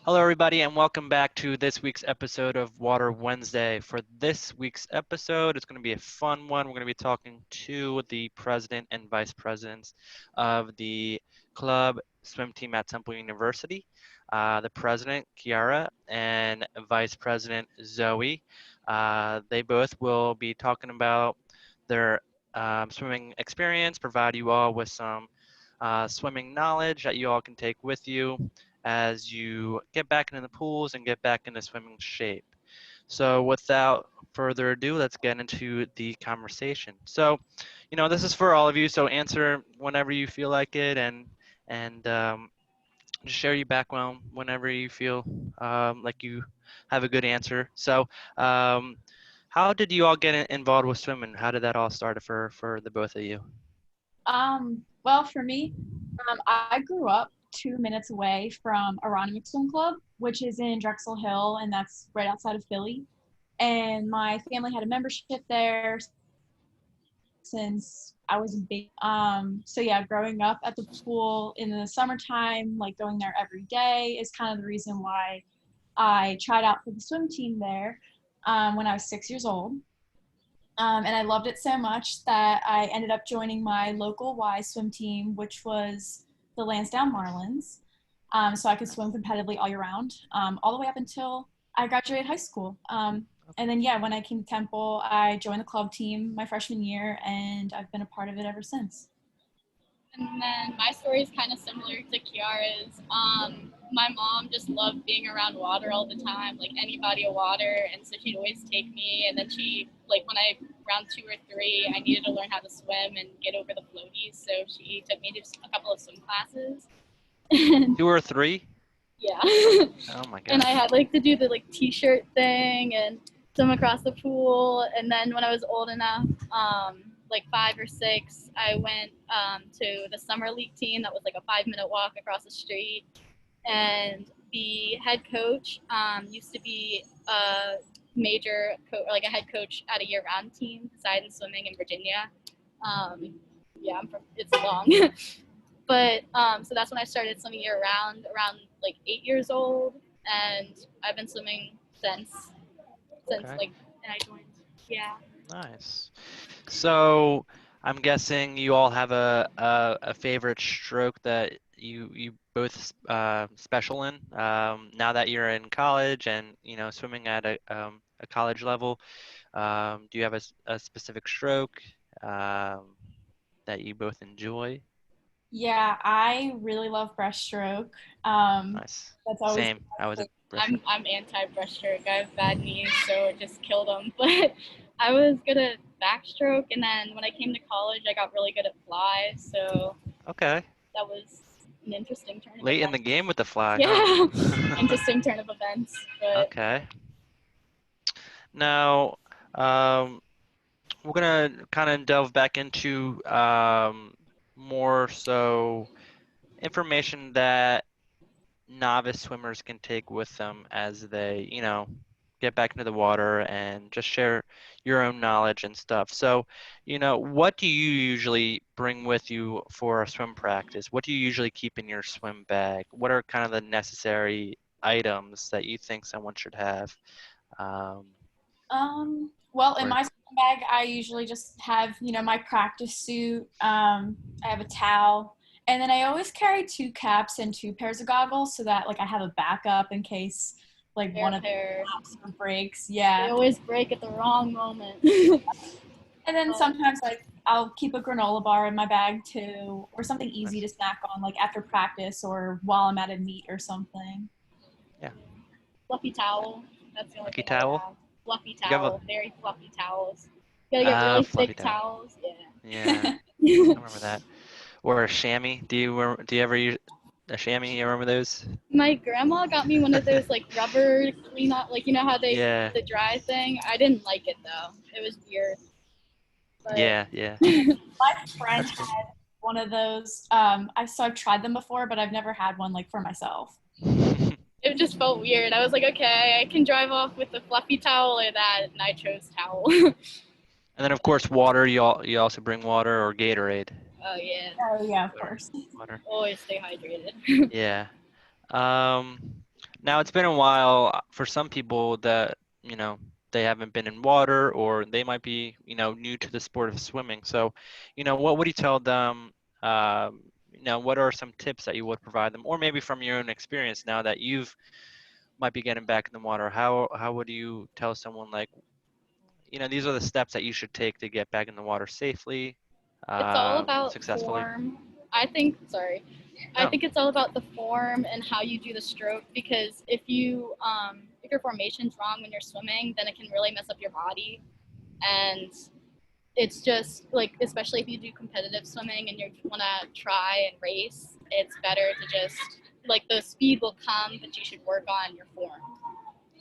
Hello, everybody, and welcome back to this week's episode of Water Wednesday. For this week's episode, it's going to be a fun one. We're going to be talking to the president and vice presidents of the club swim team at Temple University. The president, Kiara, and vice president, Zoe. They both will be talking about their swimming experience, provide you all with some swimming knowledge that you all can take with you as you get back into the pools and get back into swimming shape. So without further ado, let's get into the conversation. So, this is for all of you. So answer whenever you feel like it, and just share your background whenever you feel like you have a good answer. So, how did you all get involved with swimming? How did that all start for the both of you? Well, for me, I grew up 2 minutes away from Aronimink Swim Club, which is in Drexel Hill, and that's right outside of Philly. And my family had a membership there since I was a baby. So yeah, growing up at the pool in the summertime, like going there every day, is kind of the reason why I tried out for the swim team there when I was 6 years old. And I loved it so much that I ended up joining my local Y swim team, which was the Lansdowne Marlins. So I could swim competitively all year round, all the way up until I graduated high school. And then, yeah, when I came to Temple, I joined the club team my freshman year, and I've been a part of it ever since. And then my story is kind of similar to Kiara's. My mom just loved being around water all the time, like any body of water, and so she'd always take me. And then like when I around 2 or 3, I needed to learn how to swim and get over the floaties, so she took me to a couple of swim classes. 2 or 3? Yeah. Oh my And God. I had like to do the like t-shirt thing and swim across the pool. And then when I was old enough, like 5 or 6, I went to the summer league team that was like a 5-minute walk across the street. And the head coach used to be a like a head coach at a year-round team, Poseidon Swimming in Virginia. Um, yeah, it's long. But so that's when I started swimming year round, around like 8 years old, and I've been swimming since Okay. like, and I joined. Yeah. Nice. So I'm guessing you all have a favorite stroke that you both special in. Now that you're in college and swimming at a college level, do you have a specific stroke that you both enjoy? Yeah, I really love breaststroke. Nice. That's always Same. I was a Like, breaststroke. I'm anti breaststroke. I have bad knees, so it just killed them. But I was good at backstroke, and then when I came to college, I got really good at fly. So Okay. that was an interesting turn of Late in the events. game with the fly, Yeah, huh? interesting turn of events. But Okay. Now, um, we're gonna kind of delve back into more so information that novice swimmers can take with them as they, get back into the water and just share your own knowledge and stuff. So, what do you usually bring with you for a swim practice? What do you usually keep in your swim bag? What are kind of the necessary items that you think someone should have? Um, well, in or my swim bag, I usually just have, my practice suit. I have a towel, and then I always carry two caps and two pairs of goggles so that like I have a backup in case like one of the pair. caps breaks. They Yeah, always break at the wrong moment. and then um, sometimes like I'll keep a granola bar in my bag too, or something easy nice. to snack on like after practice or while I'm at a meet or something. Yeah. Fluffy towel. That's the only Fluffy thing I would towel. have. Fluffy You have a towel. Very fluffy towels. You gotta get really fluffy thick towel. towels. Yeah, Yeah. I remember that. Or a chamois. Do you ever use a chamois? You remember those? My grandma got me one of those like rubber clean up, like you know how they Yeah. the dry thing. I didn't like it though. It was weird, but Yeah, yeah. My friend That's cool. had one of those. I've tried them before, but I've never had one like for myself. it just felt weird. I was like, okay, I can drive off with the fluffy towel or that nitros towel. And then of course water. You also bring water or Gatorade. Oh yeah, Oh yeah, of Water. course. Water. always stay hydrated. Yeah. Um, Now, it's been a while for some people that, you know, they haven't been in water, or they might be, new to the sport of swimming. So, what would you tell them? What are some tips that you would provide them, or maybe from your own experience now that you've might be getting back in the water? How would you tell someone, like, these are the steps that you should take to get back in the water safely, It's all about successfully? form. I No. think it's all about the form and how you do the stroke, because if your formation's wrong when you're swimming, then it can really mess up your body. And it's just like, especially if you do competitive swimming and you want to try and race, it's better to just, like, the speed will come, but you should work on your form.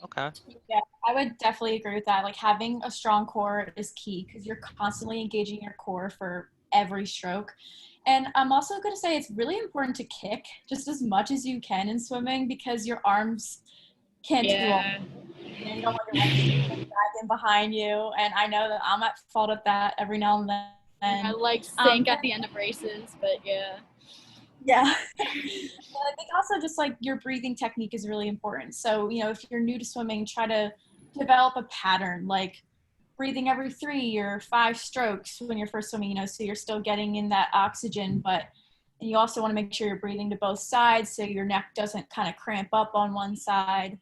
Okay. Yeah, I would definitely agree with that. Like having a strong core is key because you're constantly engaging your core for every stroke. And I'm also going to say it's really important to kick just as much as you can in swimming because your arms can't do all. Yeah. You don't want your legs dragging behind you. And I know that I'm at fault at that every now and I then. like sink at the end of races, but yeah. Yeah. But I think also just like your breathing technique is really important. So, if you're new to swimming, try to develop a pattern like breathing every 3 or 5 strokes when you're first swimming, so you're still getting in that oxygen, but and you also want to make sure you're breathing to both sides so your neck doesn't kind of cramp up on one side.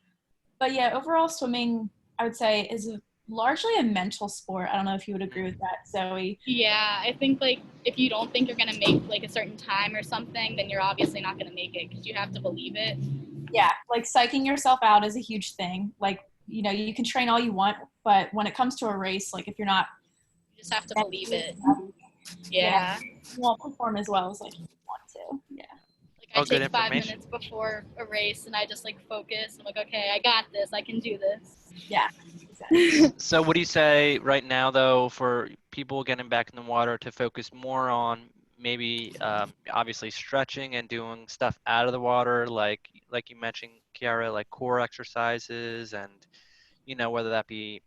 But yeah, overall swimming, I would say, is largely a mental sport. I don't know if you would agree with that, Zoe. Yeah, I think, like, if you don't think you're gonna make like a certain time or something, then you're obviously not gonna make it because you have to believe it. Yeah, like psyching yourself out is a huge thing. Like, you can train all you want, but when it comes to a race, like if you're not You just have to believe mentally it. ready, Yeah. you won't perform as well as like you want to. Yeah. Like, I Oh, good take 5 information. minutes before a race and I just like focus. I'm like, okay, I got this. I can do this. Yeah. Exactly. So what do you say right now, though, for people getting back in the water to focus more on maybe obviously stretching and doing stuff out of the water, like you mentioned, Kiara, like core exercises, and whether that be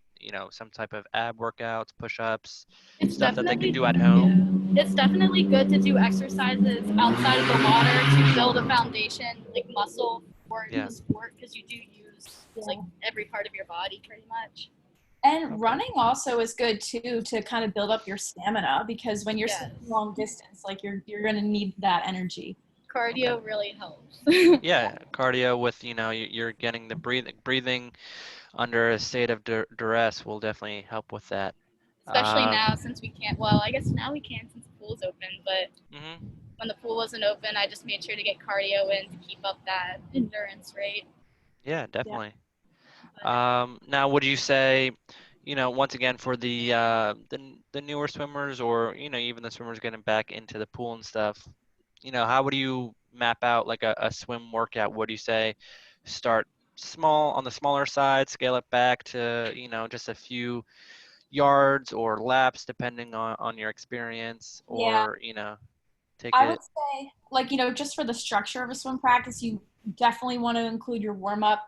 some type of ab workouts, push-ups, It's stuff that they can definitely do at home. yeah. It's definitely good to do exercises outside of the water to build a foundation, like muscle for Yeah. the sport, because you do use like every part of your body pretty much. And Okay. running also is good too to kind of build up your stamina because when you're Yes. swimming long distance, like you're gonna need that energy. Cardio really helps. Yeah, cardio with you're getting the breathing under a state of duress will definitely help with that. Especially now since we can't, well, I guess now we can since the pool's open, but Mhm. when the pool wasn't open, I just made sure to get cardio in to keep up that endurance rate. Yeah, Yeah. definitely. Now, would you say, once again for the newer swimmers, or even the swimmers getting back into the pool and stuff, how would you map out like a swim workout? Would you say start small on the smaller side, scale it back to just a few yards or laps, depending on your experience, Yeah, or take I it? would say, like, just for the structure of a swim practice, you definitely want to include your warm up,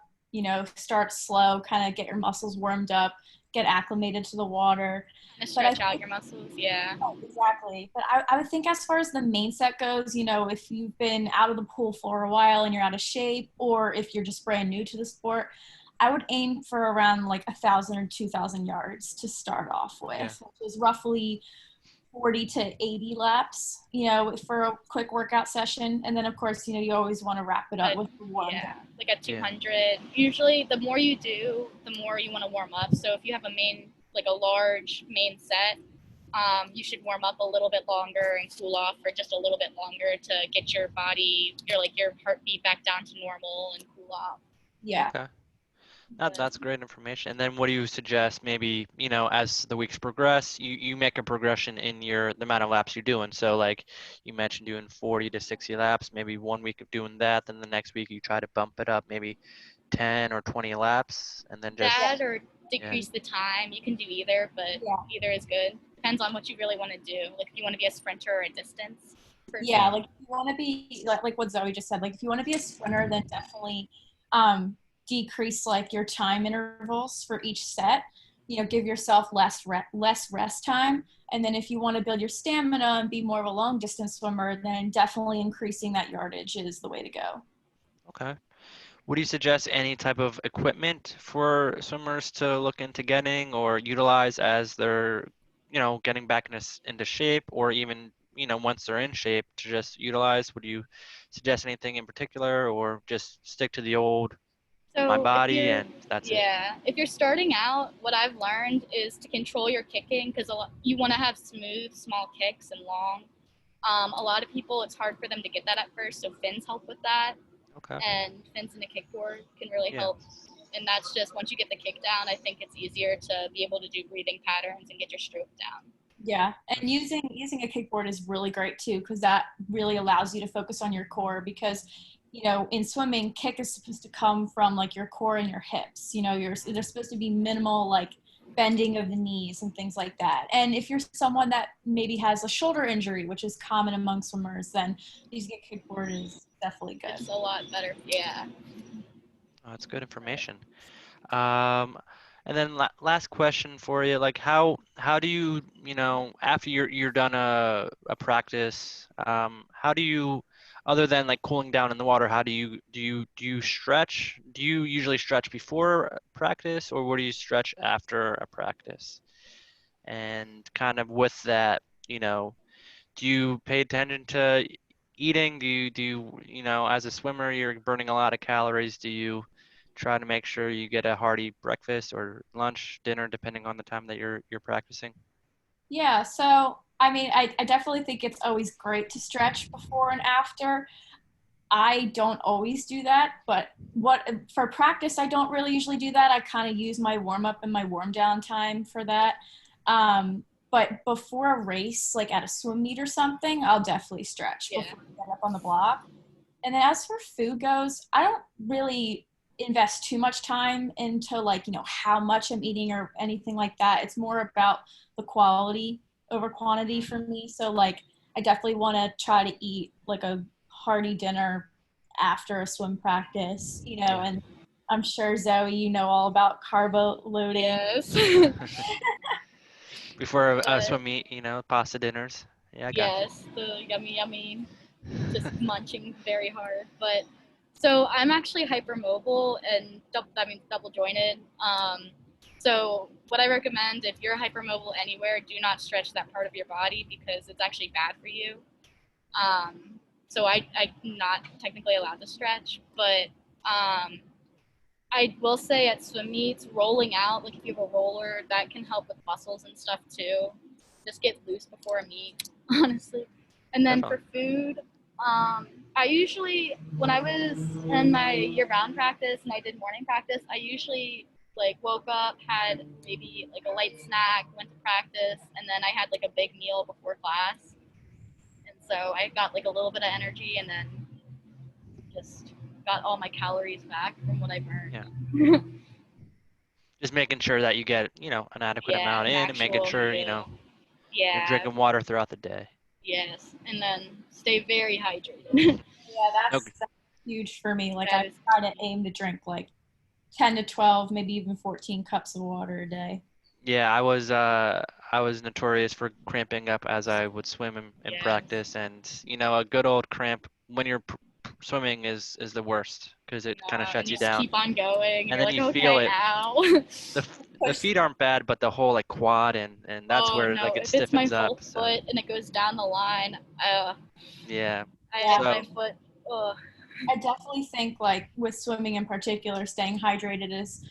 start slow, kind of get your muscles warmed up, get acclimated to the water. And But I stretch out your muscles, yeah. exactly. But I would think as far as the main set goes, if you've been out of the pool for a while and you're out of shape, or if you're just brand new to the sport, I would aim for around like 1,000 or 2,000 yards to start off Yeah. with, which is roughly 40 to 80 laps, for a quick workout session. And then of course, you always want to wrap it up with the warm Yeah, down. like at 200. Usually, the more you do, the more you want to warm up. So if you have like a large main set, you should warm up a little bit longer and cool off for just a little bit longer to get your body, your heartbeat back down to normal and cool off. Yeah. Okay. That's great information. And then what do you suggest maybe, as the weeks progress, you make a progression in the amount of laps you're doing. So like you mentioned doing 40 to 60 laps, maybe one week of doing that, then the next week you try to bump it up, maybe 10 or 20 laps, and then just, That or yeah. decrease the time. You can do either, but either is good. Depends on what you really want to do. Like if you want to be a sprinter or a distance person. Yeah, like if you want to be like what Zoe just said, like if you want to be a sprinter, then definitely decrease like your time intervals for each set. Give yourself less rest time. And then if you want to build your stamina and be more of a long distance swimmer, then definitely increasing that yardage is the way to go. Okay. Would you suggest any type of equipment for swimmers to look into getting or utilize as they're, getting back into shape, or even, once they're in shape to just utilize? Would you suggest anything in particular, or just stick to the old, my So if body, you're, and that's it? yeah, if you're starting out, what I've learned is to control your kicking because you want to have smooth, small kicks and long. A lot of people, it's hard for them to get that at first, so fins help with that, Okay. and fins in a kickboard can really Yeah. help. And that's just once you get the kick down, I think it's easier to be able to do breathing patterns and get your stroke down. Yeah, and using a kickboard is really great too, because that really allows you to focus on your core. Because in swimming, kick is supposed to come from like your core and your hips. There's supposed to be minimal like bending of the knees and things like that. And if you're someone that maybe has a shoulder injury, which is common among swimmers, then using a kickboard is definitely good. It's a lot better. Yeah. Oh, that's good information. Um, and then last question for you, like how do you, after you're done a practice, how do you, other than like cooling down in the water, how do you stretch? Do you usually stretch before practice, or what do you stretch after a practice? And kind of with that, do you pay attention to eating? Do you, as a swimmer, you're burning a lot of calories. Do you try to make sure you get a hearty breakfast or lunch, dinner, depending on the time that you're practicing? Yeah, so I mean, I definitely think it's always great to stretch before and after. I don't always do that, but what for practice, I don't really usually do that. I kind of use my warm up and my warm down time for that. But before a race, like at a swim meet or something, I'll definitely stretch Yeah. before I get up on the block. And then as for food goes, I don't really invest too much time into like, how much I'm eating or anything like that. It's more about the quality over quantity for me. So like I definitely want to try to eat like a hearty dinner after a swim practice, Yeah. and I'm sure Zoe, you know all about carbo loading. Yes. Before a But swim meet, pasta dinners. Yeah, I got you. yes, the yummy, yummy, just munching very hard. But so I'm actually hypermobile and double jointed. So what I recommend if you're hypermobile anywhere, do not stretch that part of your body because it's actually bad for you. So I'm not technically allowed to stretch, but I will say at swim meets, rolling out, like if you have a roller, that can help with muscles and stuff too. Just get loose before a meet, honestly. And then Definitely. for food, I usually, when I was in my year-round practice and I did morning practice, I usually like woke up, had maybe like a light snack, went to practice, and then I had like a big meal before class. And so I got like a little bit of energy and then just got all my calories back from what I burned. Yeah. Just making sure that you get, an adequate Yeah, amount an in, and making actual sure, meal. you're Yeah, drinking water throughout the day. yes, and then stay very hydrated. Yeah, No, that's huge for me. Like That I is, try to aim to drink like 10 to 12, maybe even 14 cups of water a day. yeah, I was notorious for cramping up as I would swim in yes. practice, and a good old cramp when you're swimming is the worst because it kind of And shuts you you just down, keep on going, and and you're then like, you feel okay, it. ow. The feet aren't bad, but the whole like quad and that's Oh where no, like it if it's my stiffens whole up. So foot and it goes down the line, yeah, Yeah, my so foot, ugh. I definitely think like with swimming in particular, staying hydrated is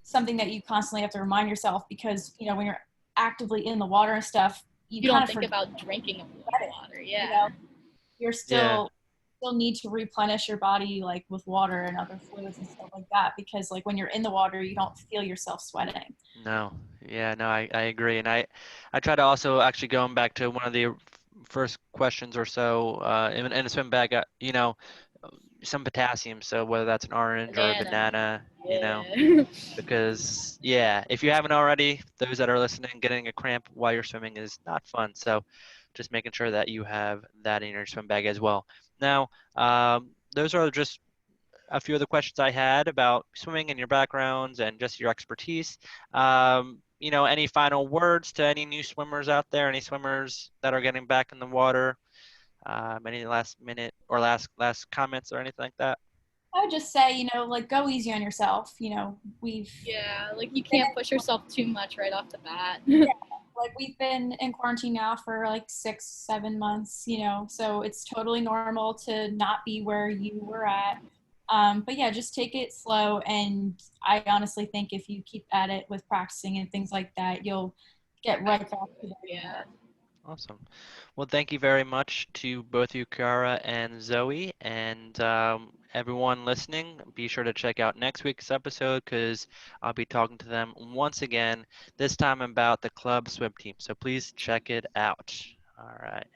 something that you constantly have to remind yourself because, when you're actively in the water and stuff, you You kind don't of think forget about drinking of it. water. You Yeah. know, you're yeah. still need to replenish your body like with water and other fluids and stuff like that because like when you're in the water, you don't feel yourself sweating. No, yeah, no, I agree, and I try to also actually going back to one of the first questions or so in a swim bag, some potassium. So whether that's an orange or a Banana. banana, Yeah. because yeah, if you haven't already, those that are listening, getting a cramp while you're swimming is not fun. So just making sure that you have that in your swim bag as well. Now, those are just a few of the questions I had about swimming and your backgrounds and just your expertise. Any final words to any new swimmers out there, any swimmers that are getting back in the water? Any last minute or last comments or anything like that? I would just say, like go easy on yourself. Yeah, like you can't push yourself too much right off the bat. Like we've been in quarantine now for like 6, 7 months, so it's totally normal to not be where you were at. But yeah, just take it slow. And I honestly think if you keep at it with practicing and things like that, you'll get right back to there. Yeah. Awesome. Well, thank you very much to both you, Kiara and Zoe, and everyone listening. Be sure to check out next week's episode because I'll be talking to them once again, this time about the club swim team. So please check it out. All right.